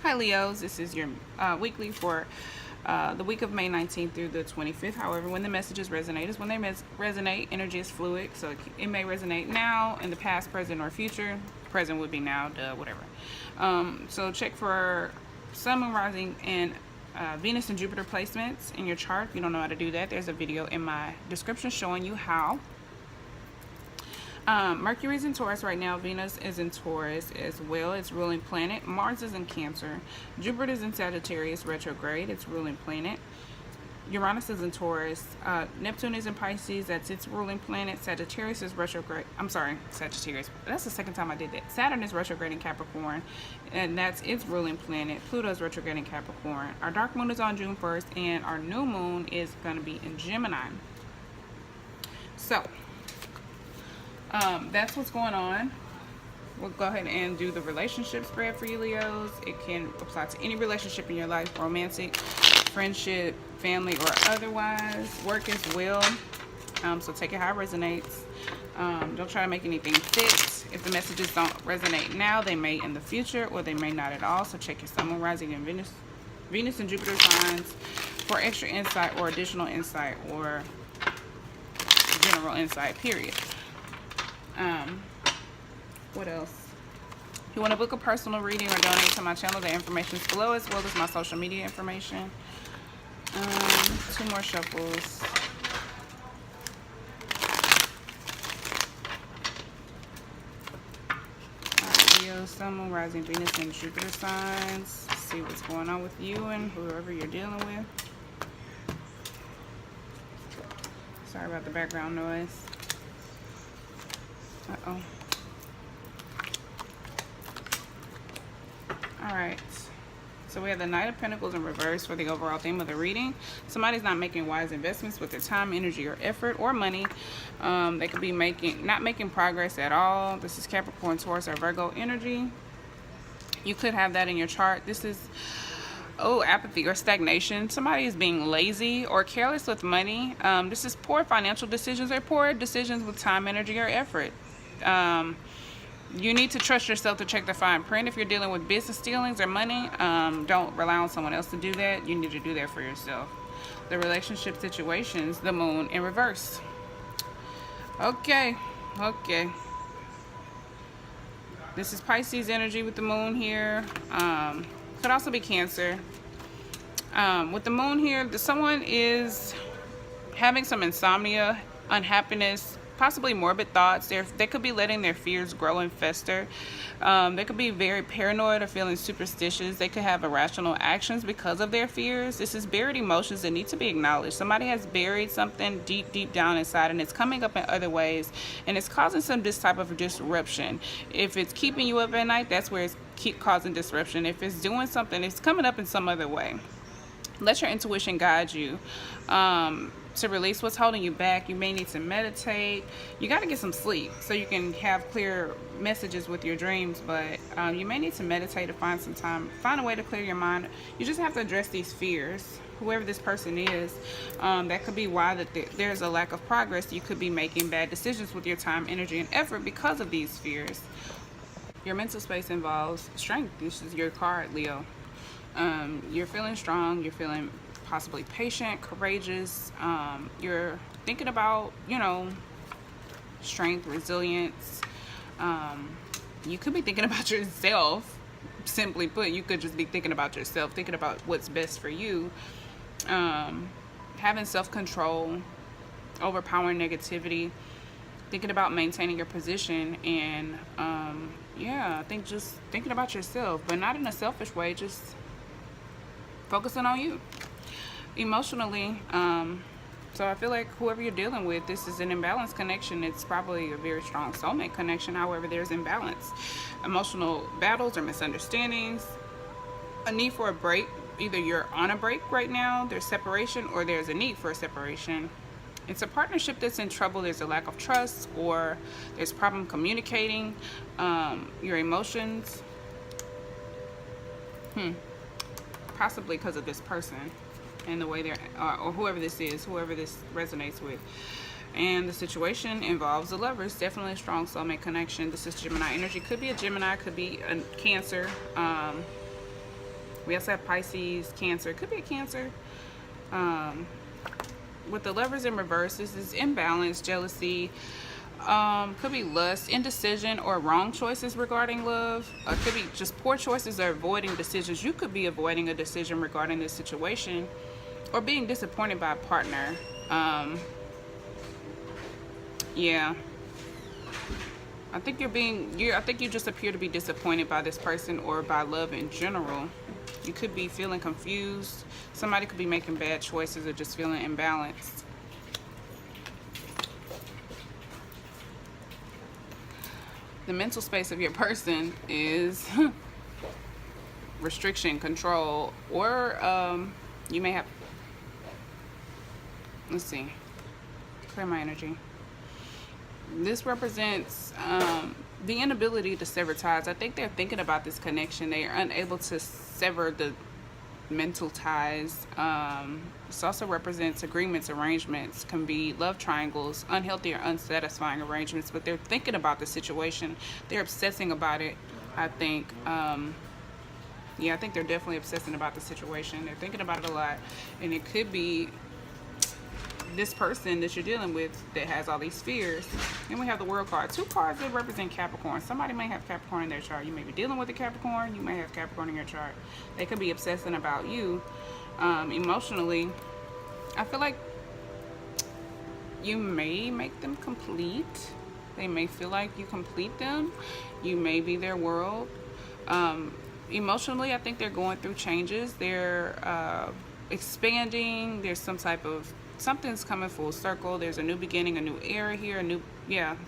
Hi Leos, this is your weekly for the week of May 19th through the 25th. However, when the messages resonate is when they resonate. Energy is fluid, so it may resonate now, in the past, present, or future. Present would be now, whatever. So check for Sun, Moon, Rising, and Venus and Jupiter placements in your chart. If you don't know how to do that, there's a video in my description showing you how. Mercury is in Taurus right now. Venus is in Taurus as well. It's ruling planet. Mars is in Cancer. Jupiter is in Sagittarius retrograde. It's ruling planet. Uranus is in Taurus. Neptune is in Pisces. That's its ruling planet. Sagittarius is retrograde. I'm sorry, Sagittarius. That's the second time I did that. Saturn is retrograde in Capricorn, and that's its ruling planet. Pluto is retrograde in Capricorn. Our dark moon is on June 1st, and our new moon is going to be in Gemini. So that's what's going on. We'll go ahead and do the relationship spread for you, Leos. It can apply to any relationship in your life, romantic, friendship, family, or otherwise. Work as well. So take it how it resonates. Don't try to make anything fit. If the messages don't resonate now, they may in the future, or they may not at all. So check your Sun, Moon, Rising, and Venus and Jupiter signs for extra insight or additional insight or general insight, period. What else? If you want to book a personal reading or donate to my channel, the information is below, as well as my social media information. Two more shuffles. Alright, Leo, Sun, Moon, Rising, Venus, and Jupiter signs. See what's going on with you and whoever you're dealing with. Sorry about the background noise. Uh-oh. Alright. So we have the Knight of Pentacles in reverse for the overall theme of the reading. Somebody's not making wise investments with their time, energy, or effort, or money. They could be not making progress at all. This is Capricorn, Taurus, or Virgo energy. You could have that in your chart. This is apathy or stagnation. Somebody is being lazy or careless with money. This is poor financial decisions or poor decisions with time, energy, or effort. You need to trust yourself to check the fine print. If you're dealing with business dealings or money, don't rely on someone else to do that. You need to do that for yourself. The relationship situations, the moon in reverse. Okay. This is Pisces energy with the moon here. Could also be Cancer. With the moon here, someone is having some insomnia, unhappiness, possibly morbid thoughts. They could be letting their fears grow and fester. They could be very paranoid or feeling superstitious. They could have irrational actions because of their fears. This is buried emotions that need to be acknowledged. Somebody has buried something deep down inside, and it's coming up in other ways, and it's causing this type of disruption. If it's keeping you up at night, that's where it's causing disruption. If it's doing something, it's coming up in some other way. Let your intuition guide you to release what's holding you back. You may need to meditate. You got to get some sleep so you can have clear messages with your dreams, but you may need to meditate to find some time, find a way to clear your mind. You just have to address these fears. Whoever this person is, that could be why there's a lack of progress. You could be making bad decisions with your time, energy, and effort because of these fears. Your mental space involves strength. This is your card, Leo. You're feeling strong. You're feeling possibly patient, courageous. You're thinking about, strength, resilience. You could be thinking about yourself. Simply put, you could just be thinking about yourself, thinking about what's best for you. Having self-control, overpowering negativity, thinking about maintaining your position, and I think just thinking about yourself, but not in a selfish way, just focusing on you. Emotionally, so I feel like whoever you're dealing with, this is an imbalanced connection. It's probably a very strong soulmate connection. However, there's imbalance, emotional battles or misunderstandings, a need for a break. Either you're on a break right now, there's separation, or there's a need for a separation. It's a partnership that's in trouble. There's a lack of trust, or there's problem communicating your emotions. Possibly because of this person and the way they're, or whoever this is, whoever this resonates with. And the situation involves the lovers. Definitely a strong soulmate connection. This is Gemini energy. Could be a Gemini, could be a Cancer. We also have Pisces, Cancer. It could be a Cancer. With the Lovers in reverse, this is imbalance, jealousy, could be lust, indecision, or wrong choices regarding love. Could be just poor choices or avoiding decisions. You could be avoiding a decision regarding this situation, or being disappointed by a partner. Yeah. I think I think you just appear to be disappointed by this person or by love in general. You could be feeling confused. Somebody could be making bad choices or just feeling imbalanced. The mental space of your person is restriction, control, or you may have, let's see, clear my energy. This represents the inability to sever ties. I think they're thinking about this connection. They are unable to sever the mental ties. This also represents agreements, arrangements, can be love triangles, unhealthy or unsatisfying arrangements, but they're thinking about the situation. They're obsessing about it, I think. Yeah, I think they're definitely obsessing about the situation. They're thinking about it a lot, and it could be this person that you're dealing with that has all these fears. Then we have the World card. 2 cards that represent Capricorn. Somebody may have Capricorn in their chart. You may be dealing with a Capricorn. You may have Capricorn in your chart. They could be obsessing about you emotionally. I feel like you may make them complete. They may feel like you complete them. You may be their world. Emotionally, I think they're going through changes. They're expanding. There's some type of something's coming full circle. There's a new beginning, a new era here,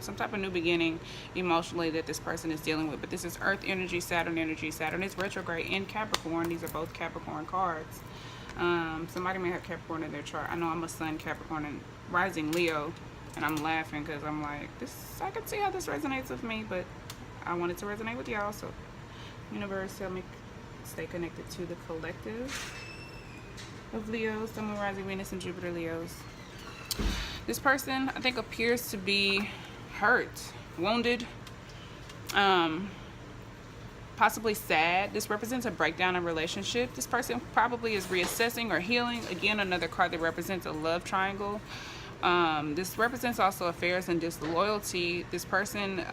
some type of new beginning emotionally that this person is dealing with. But this is Earth energy, Saturn energy. Saturn is retrograde in Capricorn. These are both Capricorn cards. Somebody may have Capricorn in their chart. I know I'm a Sun Capricorn and rising Leo, and I'm laughing because I'm like, I can see how this resonates with me, but I want it to resonate with y'all. So universe, help me stay connected to the collective of Leos, Sun, Moon, rising Venus, and Jupiter Leos. This person, I think, appears to be hurt, wounded, possibly sad. This represents a breakdown in relationship. This person probably is reassessing or healing. Again, another card that represents a love triangle. This represents also affairs and disloyalty. This person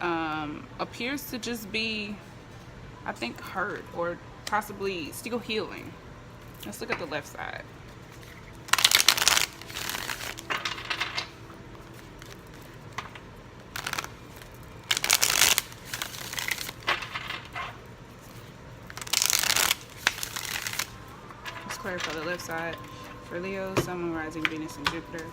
appears to just be, I think, hurt or possibly still healing. Let's look at the left side. Let's clarify the left side for Leo, Sun, Moon, rising Venus, and Jupiter.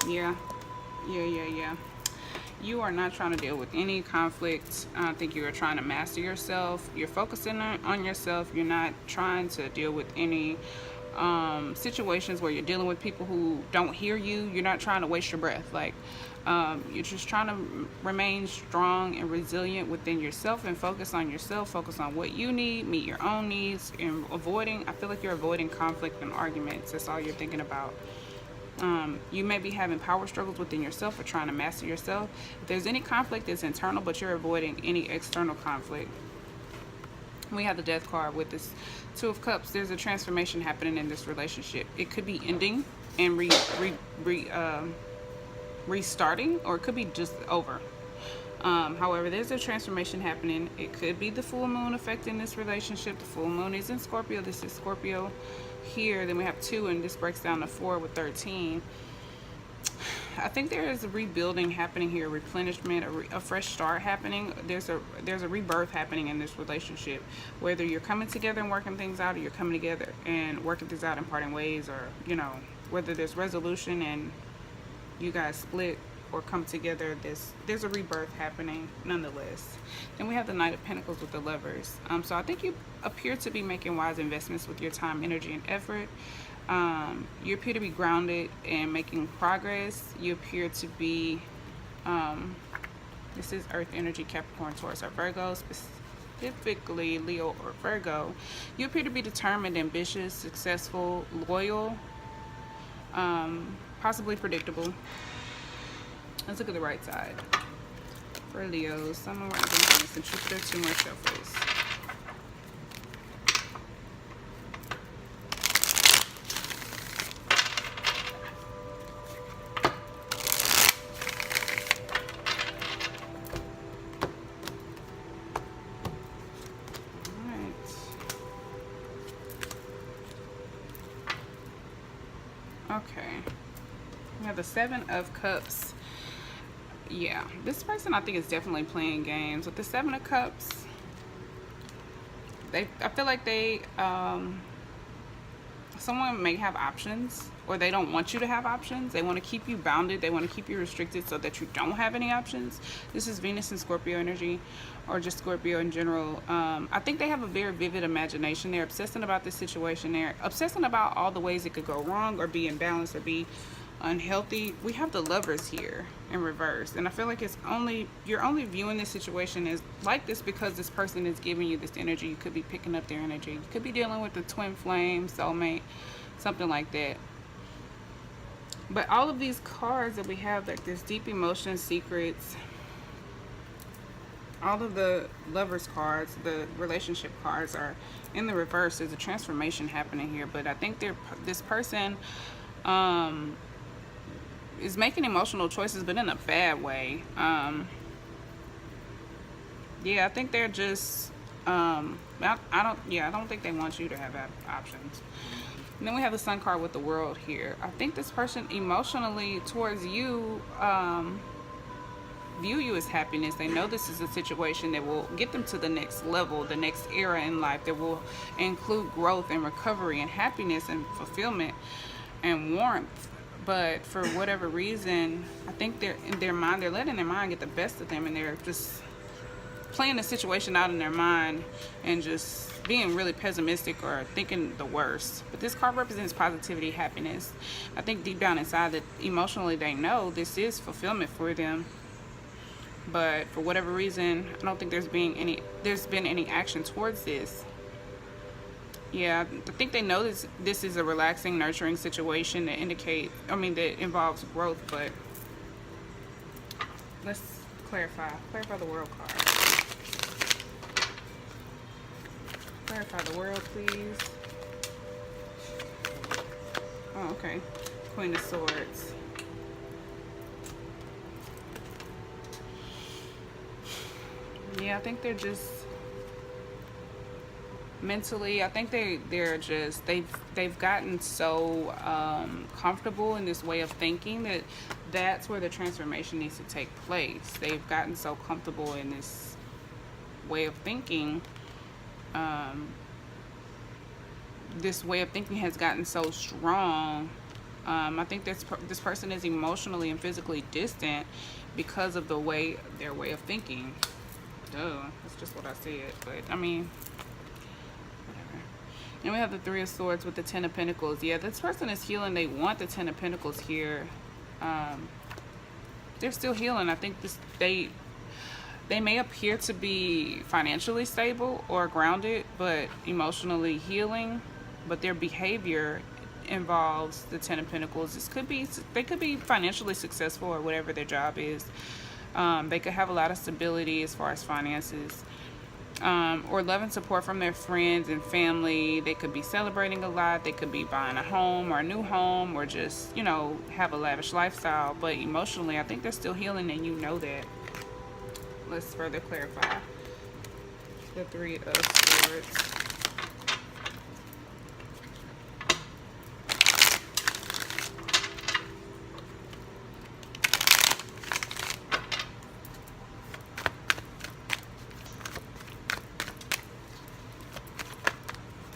Yeah. You are not trying to deal with any conflict. I think you are trying to master yourself. You're focusing on yourself. You're not trying to deal with any situations where you're dealing with people who don't hear you. You're not trying to waste your breath. Like, you're just trying to remain strong and resilient within yourself and focus on yourself. Focus on what you need, meet your own needs, and I feel like you're avoiding conflict and arguments. That's all you're thinking about. You may be having power struggles within yourself or trying to master yourself. If there's any conflict, it's internal, but you're avoiding any external conflict. We have the Death card with this 2 of Cups. There's a transformation happening in this relationship. It could be ending and restarting, or it could be just over. However, there's a transformation happening. It could be the full moon affecting this relationship. The full moon is in Scorpio. This is Scorpio here. Then we have 2, and this breaks down to 4 with 13. I think there is a rebuilding happening here, replenishment, a fresh start happening. There's a rebirth happening in this relationship. Whether you're coming together and working things out, or you're coming together and working things out in parting ways, or whether there's resolution and you guys split or come together, there's a rebirth happening nonetheless. Then we have the Knight of Pentacles with the Lovers. So I think you appear to be making wise investments with your time, energy, and effort. You appear to be grounded and making progress. You appear to be, this is Earth energy, Capricorn, Taurus, or Virgo, specifically Leo or Virgo. You appear to be determined, ambitious, successful, loyal, possibly predictable. Let's look at the right side. For Leos, Sun, Moon, Rising, Venus, and Jupiter, 2 more shuffles. Okay, we have the 7 of Cups. Yeah, this person I think is definitely playing games. With the 7 of Cups, I feel like someone may have options, or they don't want you to have options. They want to keep you bounded. They want to keep you restricted so that you don't have any options. This is Venus and Scorpio energy, or just Scorpio in general. I think they have a very vivid imagination. They're obsessing about this situation. They're obsessing about all the ways it could go wrong, or be imbalanced, or be unhealthy. We have the Lovers here in reverse, and I feel like you're only viewing this situation as like this because this person is giving you this energy. You could be picking up their energy. You could be dealing with the twin flame, soulmate, something like that. But all of these cards that we have, like this deep emotion, secrets, all of the Lovers cards, the relationship cards are in the reverse. There's a transformation happening here, but I think this person is making emotional choices, but in a bad way. Yeah, I think they're just I don't think they want you to have options. And then we have the Sun card with the World here. I think this person emotionally towards you view you as happiness. They know this is a situation that will get them to the next level, the next era in life, that will include growth and recovery and happiness and fulfillment and warmth. But for whatever reason, I think they're letting their mind get the best of them, and they're just playing the situation out in their mind and just being really pessimistic or thinking the worst. But this card represents positivity, happiness. I think deep down inside that emotionally they know this is fulfillment for them. But for whatever reason, I don't think there's been any action towards this. Yeah, I think they know this is a relaxing, nurturing situation that that involves growth. But let's clarify the World card. Clarify the World, please. Oh, okay. Queen of Swords. Yeah, I think they're just mentally, I think they've gotten so comfortable in this way of thinking that's where the transformation needs to take place. They've gotten so comfortable in this way of thinking. This way of thinking has gotten so strong. I think this person is emotionally and physically distant because of their way of thinking. Duh, that's just what I said. But I mean, whatever. And we have the 3 of Swords with the 10 of Pentacles. Yeah, this person is healing. They want the 10 of Pentacles here. They're still healing. I think they may appear to be financially stable or grounded, but emotionally healing. But their behavior involves the 10 of Pentacles. They could be financially successful or whatever their job is. They could have a lot of stability as far as finances, or love and support from their friends and family. They could be celebrating a lot. They could be buying a home or a new home, or just, have a lavish lifestyle. But emotionally, I think they're still healing, and you know that. Let's further clarify the 3 of Swords.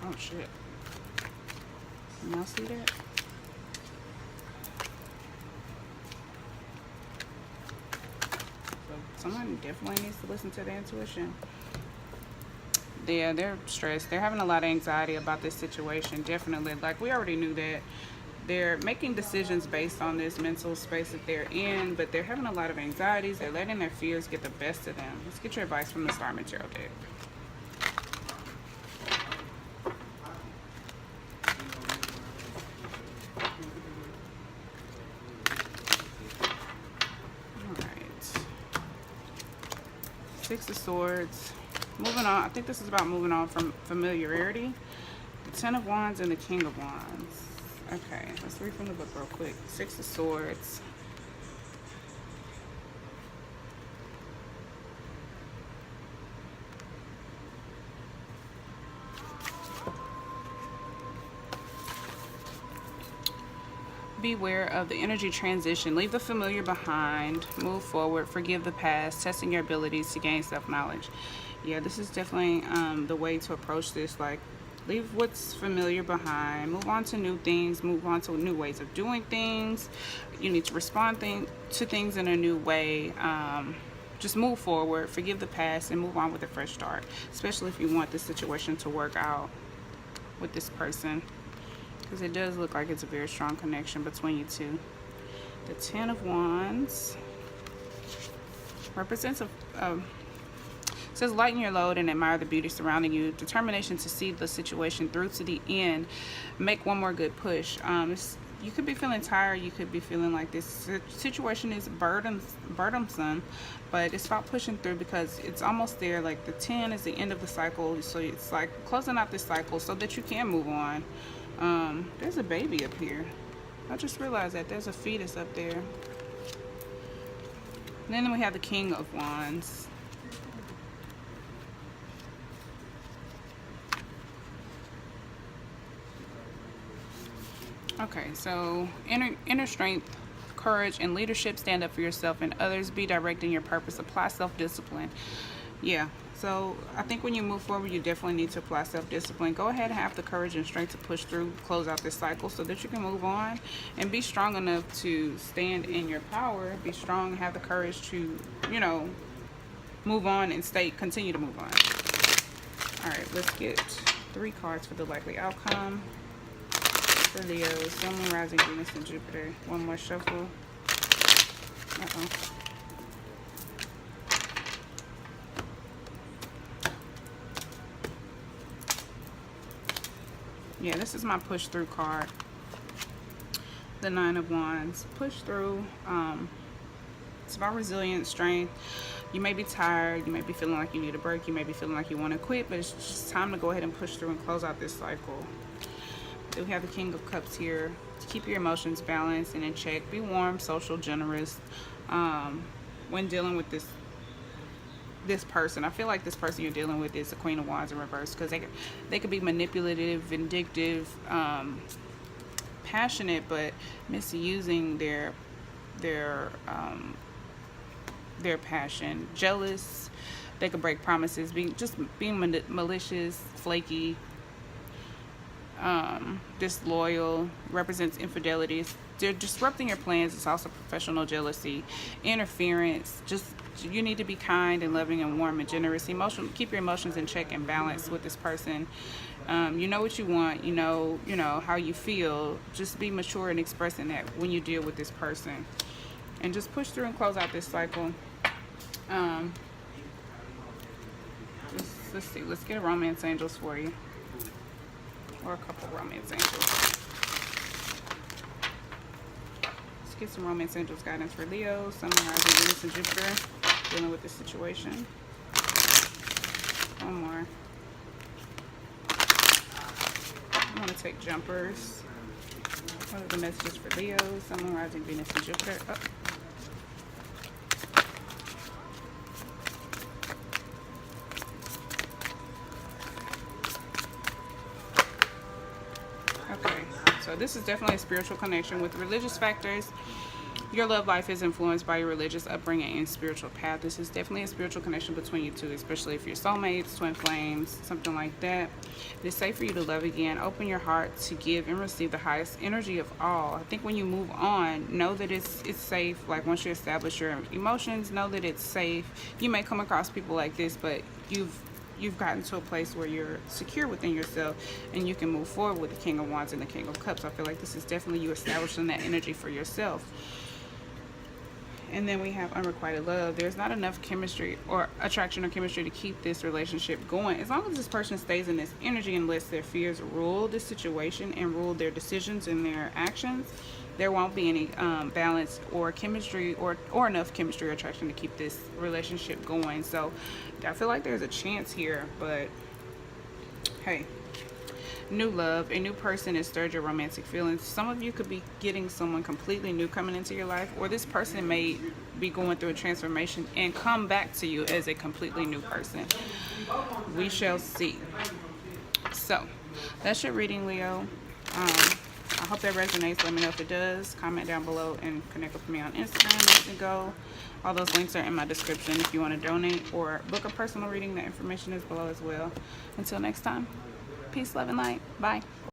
Oh shit. Can y'all see that? So someone definitely needs to listen to their intuition. Yeah, they're stressed. They're having a lot of anxiety about this situation. Definitely. Like, we already knew that. They're making decisions based on this mental space that they're in, but they're having a lot of anxieties. They're letting their fears get the best of them. Let's get your advice from the Star Material deck. Six of Swords. Moving on. I think this is about moving on from familiarity. The Ten of Wands and the King of Wands. Okay, let's read from the book real quick. Six of Swords. Beware of the energy transition. Leave the familiar behind. Move forward. Forgive the past. Testing your abilities to gain self-knowledge. Yeah, this is definitely the way to approach this. Like, leave what's familiar behind. Move on to new things. Move on to new ways of doing things. You need to respond to things in a new way. Just move forward. Forgive the past and move on with a fresh start. Especially if you want this situation to work out with this person. Because it does look like it's a very strong connection between you two. The Ten of Wands represents says lighten your load and admire the beauty surrounding you. Determination to see the situation through to the end. Make one more good push. You could be feeling tired. You could be feeling like this situation is burdensome, but it's about pushing through because it's almost there. Like the 10 is the end of the cycle, so it's like closing out this cycle so that you can move on. There's a baby up here. I just realized that there's a fetus up there. And then we have the King of Wands. Okay, so inner strength, courage, and leadership. Stand up for yourself and others. Be direct in your purpose. Apply self-discipline. Yeah, so I think when you move forward, you definitely need to apply self-discipline. Go ahead and have the courage and strength to push through, close out this cycle so that you can move on and be strong enough to stand in your power. Be strong, have the courage to, you know, move on and continue to move on. All right, let's get 3 cards for the likely outcome. For Leo, Sun, Moon, Rising, Venus, and Jupiter. One more shuffle. Yeah, this is my push through card. The Nine of Wands. Push through. It's about resilience, strength. You may be tired. You may be feeling like you need a break. You may be feeling like you want to quit, but it's just time to go ahead and push through and close out this cycle. Then we have the King of Cups here. Keep your emotions balanced and in check. Be warm, social, generous. When dealing with this person, I feel like this person you're dealing with is the Queen of Wands in reverse, because they could be manipulative, vindictive, passionate, but misusing their passion. Jealous. They could break promises. Being malicious, flaky. Disloyal, represents infidelities. They're disrupting your plans. It's also professional jealousy, interference. You need to be kind and loving and warm and generous. Keep your emotions in check and balance with this person. You know what you want. You know how you feel. Just be mature in expressing that when you deal with this person, and just push through and close out this cycle. Let's see. Let's get a romance angels for you. Or a couple of romance angels. Let's get some romance angels guidance for Leo, Sun, Rising, Venus, and Jupiter dealing with this situation. One more. I'm going to take jumpers. What are the messages for Leo, Sun, Rising, Venus, and Jupiter? Oh. So this is definitely a spiritual connection with religious factors. Your love life is influenced by your religious upbringing and spiritual path. This is definitely a spiritual connection between you two, especially if you're soulmates, twin flames, something like that. It is safe for you to love again. Open your heart to give and receive the highest energy of all. I think when you move on, know that it's safe. Like once you establish your emotions, know that it's safe. You may come across people like this, but you've gotten to a place where you're secure within yourself and you can move forward with the King of Wands and the King of Cups. I feel like this is definitely you establishing that energy for yourself. And then we have unrequited love. There's not enough chemistry or attraction or chemistry to keep this relationship going. As long as this person stays in this energy and lets their fears rule this situation and rule their decisions and their actions, there won't be any balance or chemistry or enough chemistry or attraction to keep this relationship going. So I feel like there's a chance here, but hey, new love, a new person has stirred your romantic feelings. Some of you could be getting someone completely new coming into your life, or this person may be going through a transformation and come back to you as a completely new person. We shall see. So that's your reading, Leo. I hope that resonates. Let me know if it does. Comment down below and connect with me on Instagram, Instantgo. All those links are in my description if you want to donate or book a personal reading. The information is below as well. Until next time, peace, love, and light. Bye.